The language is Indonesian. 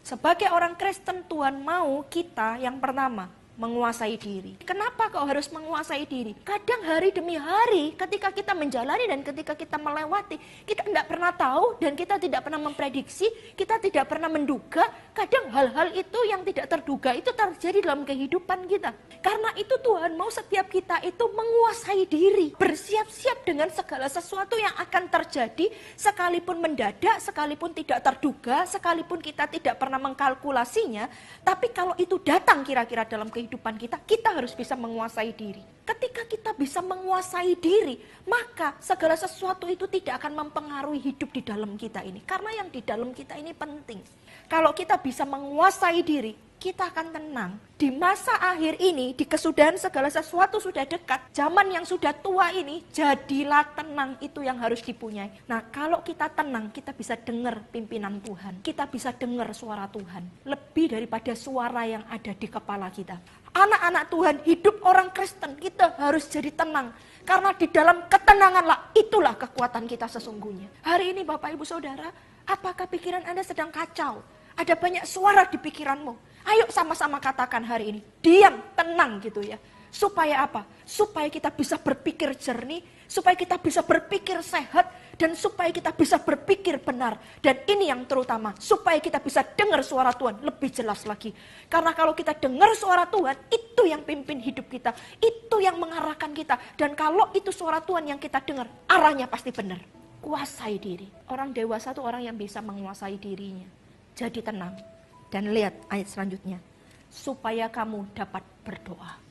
Sebagai orang Kristen, Tuhan mau kita yang pertama menguasai diri. Kenapa kau harus menguasai diri? Kadang hari demi hari ketika kita menjalani dan ketika kita melewati, kita tidak pernah tahu dan kita tidak pernah memprediksi, kita tidak pernah menduga. Kadang hal-hal itu yang tidak terduga itu terjadi dalam kehidupan kita. Karena itu Tuhan mau setiap kita itu menguasai diri, bersiap-siap dengan segala sesuatu yang akan terjadi, sekalipun mendadak, sekalipun tidak terduga, sekalipun kita tidak pernah mengkalkulasinya. Tapi kalau itu datang kira-kira dalam kehidupan kita, kita harus bisa menguasai diri. Ketika kita bisa menguasai diri, maka segala sesuatu itu tidak akan mempengaruhi hidup di dalam kita ini. Karena yang di dalam kita ini penting. Kalau kita bisa menguasai diri, kita akan tenang. Di masa akhir ini, di kesudahan segala sesuatu sudah dekat. Zaman yang sudah tua ini, jadilah tenang, itu yang harus dipunyai. Nah, kalau kita tenang, kita bisa dengar pimpinan Tuhan. Kita bisa dengar suara Tuhan. Lebih daripada suara yang ada di kepala kita. Anak-anak Tuhan, hidup orang Kristen, kita harus jadi tenang. Karena di dalam ketenanganlah, itulah kekuatan kita sesungguhnya. Hari ini Bapak Ibu Saudara, apakah pikiran Anda sedang kacau? Ada banyak suara di pikiranmu. Ayo sama-sama katakan hari ini, diam, tenang gitu ya. Supaya apa? Supaya kita bisa berpikir jernih, supaya kita bisa berpikir sehat, dan supaya kita bisa berpikir benar. Dan ini yang terutama, supaya kita bisa dengar suara Tuhan lebih jelas lagi. Karena kalau kita dengar suara Tuhan, itu yang pimpin hidup kita, itu yang mengarahkan kita. Dan kalau itu suara Tuhan yang kita dengar, arahnya pasti benar. Kuasai diri. Orang dewasa itu orang yang bisa menguasai dirinya. Jadi tenang. Dan lihat ayat selanjutnya. Supaya kamu dapat berdoa.